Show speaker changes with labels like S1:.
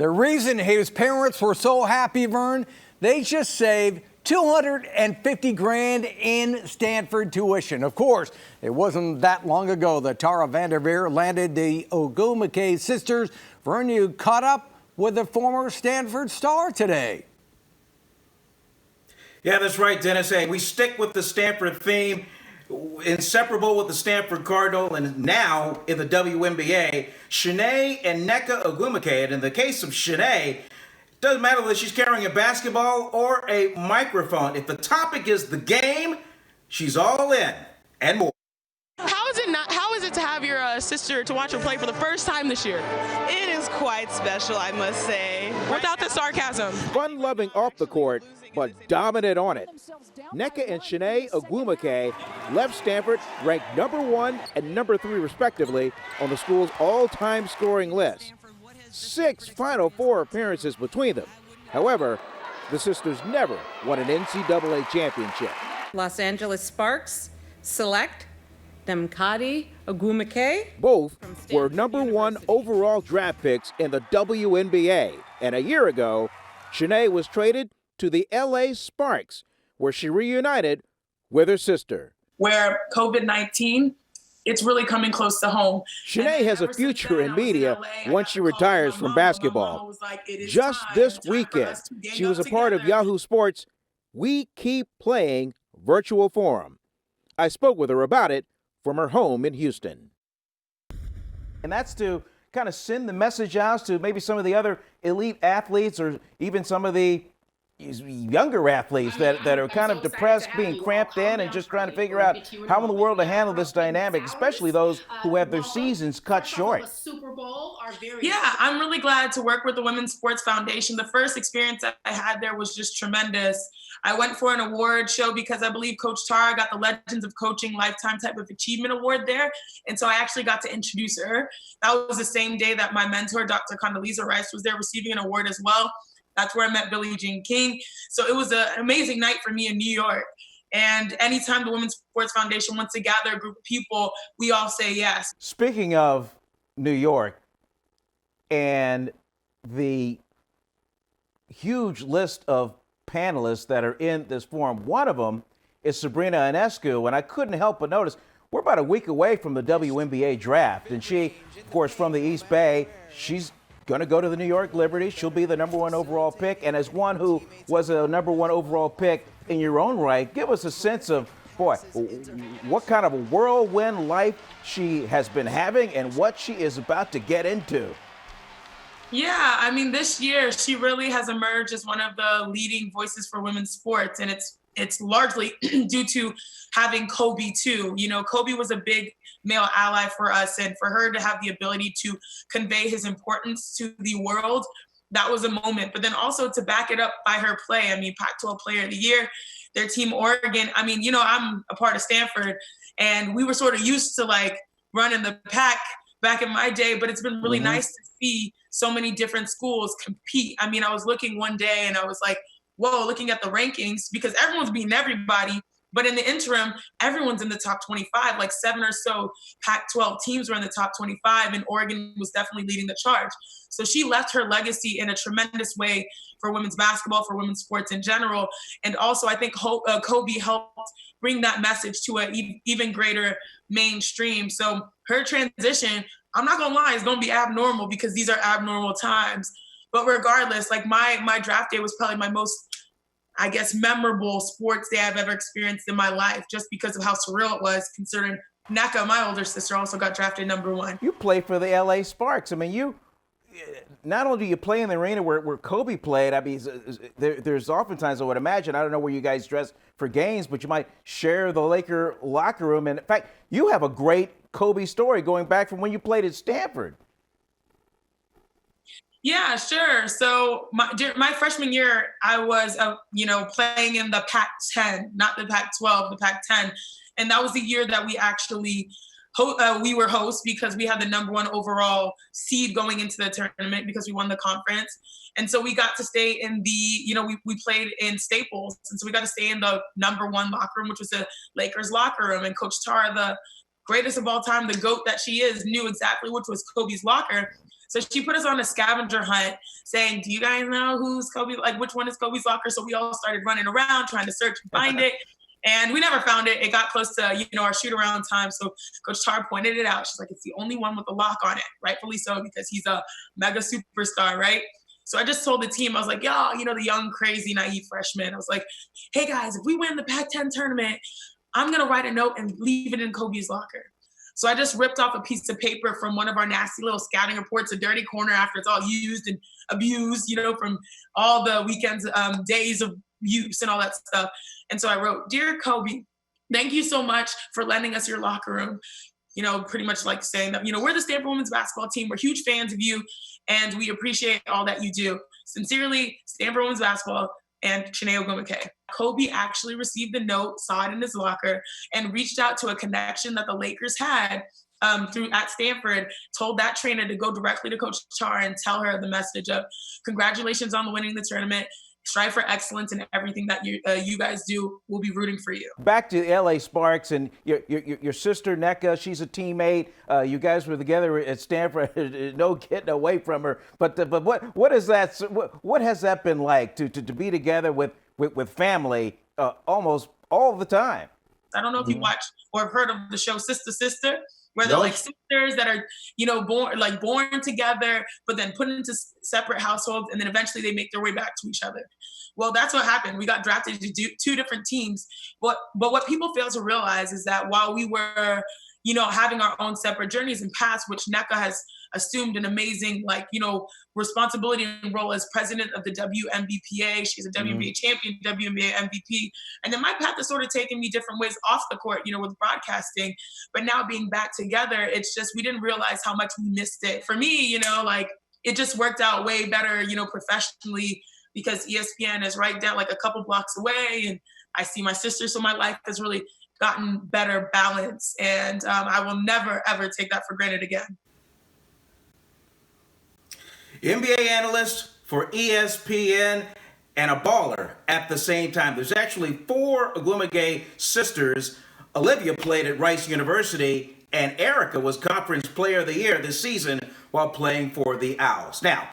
S1: The reason his parents were so happy, Vern, they just saved $250,000 in Stanford tuition. Of course, it wasn't that long ago that Tara Vanderveer landed the Ogwumike sisters. Vern, you caught up with the former Stanford star today.
S2: Yeah, that's right, Dennis. Hey, we stick with the Stanford theme, inseparable with the Stanford Cardinal, and now in the WNBA, Chiney and Nneka Ogwumike. And in the case of Chiney, it doesn't matter whether she's carrying a basketball or a microphone. If the topic is the game, she's all in and more.
S3: How is it to have your sister to watch her play for the first time this year?
S4: It is quite special, I must say.
S3: Without the sarcasm.
S5: Fun-loving off the court, but dominant on it. Nneka and Chiney Ogwumike left Stanford ranked #1 and #3 respectively on the school's all-time scoring list. 6 Final Four appearances between them. However, the sisters never won an NCAA championship.
S6: Los Angeles Sparks select Nneka Ogwumike.
S5: Both were #1 overall draft picks in the WNBA. And a year ago, Chiney was traded to the LA Sparks, where she reunited with her sister.
S7: Where COVID-19, it's really coming close to home.
S5: Chiney has a future in media once she retires from basketball. Just this weekend, she was a part of Yahoo Sports' We Keep Playing virtual forum. I spoke with her about it from her home in Houston. And that's to kind of send the message out to maybe some of the other elite athletes or even some of the younger athletes that are kind of depressed, being cramped in and just trying to figure out how in the world to handle this dynamic, especially those who have their seasons cut short.
S7: Yeah, I'm really glad to work with the Women's Sports Foundation. The first experience that I had there was just tremendous. I went for an award show because I believe Coach Tara got the Legends of Coaching Lifetime Type of Achievement Award there. And so I actually got to introduce her. That was the same day that my mentor, Dr. Condoleezza Rice, was there receiving an award as well. That's where I met Billie Jean King. So it was an amazing night for me in New York. And anytime the Women's Sports Foundation wants to gather a group of people, we all say yes.
S5: Speaking of New York and the huge list of panelists that are in this forum, one of them is Sabrina Ionescu. And I couldn't help but notice we're about a week away from the WNBA draft. And she, of course, from the East Bay, she's going to go to the New York Liberty. She'll be the #1 overall pick. And as one who was a #1 overall pick in your own right, give us a sense of, boy, what kind of a whirlwind life she has been having and what she is about to get into.
S7: Yeah, I mean, this year she really has emerged as one of the leading voices for women's sports. And it's largely due to having Kobe too. You know, Kobe was a big male ally for us, and for her to have the ability to convey his importance to the world, that was a moment. But then also to back it up by her play. I mean, Pac-12 Player of the Year, their team Oregon. I mean, you know, I'm a part of Stanford, and we were sort of used to like running the pack back in my day, but it's been really nice to see so many different schools compete. I mean, I was looking one day and I was like, whoa, looking at the rankings, because everyone's beating everybody. But in the interim, everyone's in the top 25, like 7 or so Pac-12 teams were in the top 25, and Oregon was definitely leading the charge. So she left her legacy in a tremendous way for women's basketball, for women's sports in general. And also, I think Kobe helped bring that message to an even greater mainstream. So her transition, I'm not gonna lie, is gonna be abnormal because these are abnormal times. But regardless, like my draft day was probably my most, I guess, memorable sports day I've ever experienced in my life, just because of how surreal it was, considering Nneka, my older sister, also got drafted #1.
S5: You play for the LA Sparks. I mean, you not only do you play in the arena where Kobe played, I mean, there's oftentimes, I would imagine, I don't know where you guys dress for games, but you might share the Laker locker room. And in fact, you have a great Kobe story going back from when you played at Stanford.
S7: Yeah, sure. So my freshman year, I was, playing in the Pac-10, not the Pac-12, the Pac-10. And that was the year that we actually we were hosts because we had the #1 overall seed going into the tournament because we won the conference. And so we got to stay in the, we played in Staples. And so we got to stay in the #1 locker room, which was the Lakers locker room. And Coach Tara, the greatest of all time, the GOAT that she is, knew exactly which was Kobe's locker. So she put us on a scavenger hunt saying, do you guys know who's Kobe, like which one is Kobe's locker? So we all started running around trying to search and find it. And we never found it. It got close to, our shoot around time. So Coach Tar pointed it out. She's like, it's the only one with a lock on it, rightfully so, because he's a mega superstar, right? So I just told the team, I was like, y'all, the young, crazy, naive freshman. I was like, hey guys, if we win the Pac-10 tournament, I'm going to write a note and leave it in Kobe's locker. So I just ripped off a piece of paper from one of our nasty little scouting reports, a dirty corner after it's all used and abused, from all the weekends, days of use and all that stuff. And so I wrote, Dear Kobe, thank you so much for lending us your locker room. Pretty much like saying that, we're the Stanford women's basketball team. We're huge fans of you, and we appreciate all that you do. Sincerely, Stanford women's basketball and Chiney Ogwumike. Kobe actually received the note, saw it in his locker, and reached out to a connection that the Lakers had at Stanford, told that trainer to go directly to Coach Tar and tell her the message of congratulations on winning the tournament. Strive for excellence in everything that you guys do. We'll be rooting for you.
S5: Back to the LA Sparks and your sister Nneka. She's a teammate. You guys were together at Stanford. No getting away from her. But what is that? What has that been like to be together with family almost all the time?
S7: I don't know if you watch or have heard of the show Sister Sister, where they're like sisters that are, born together, but then put into separate households, and then eventually they make their way back to each other. Well, that's what happened. We got drafted to do two different teams. But what people fail to realize is that while we were, having our own separate journeys and paths, which Nneka has assumed an amazing, responsibility and role as president of the WNBPA. She's a WNBA champion, WNBA MVP. And then my path has sort of taken me different ways off the court, with broadcasting. But now being back together, it's just, we didn't realize how much we missed it. For me, it just worked out way better, professionally, because ESPN is right down like a couple blocks away. And I see my sister, so my life has really gotten better balance. And I will never, ever take that for granted again.
S2: NBA analyst for ESPN and a baller at the same time. There's actually 4 Ogwumike sisters. Olivia played at Rice University, and Erica was Conference Player of the Year this season while playing for the Owls. Now,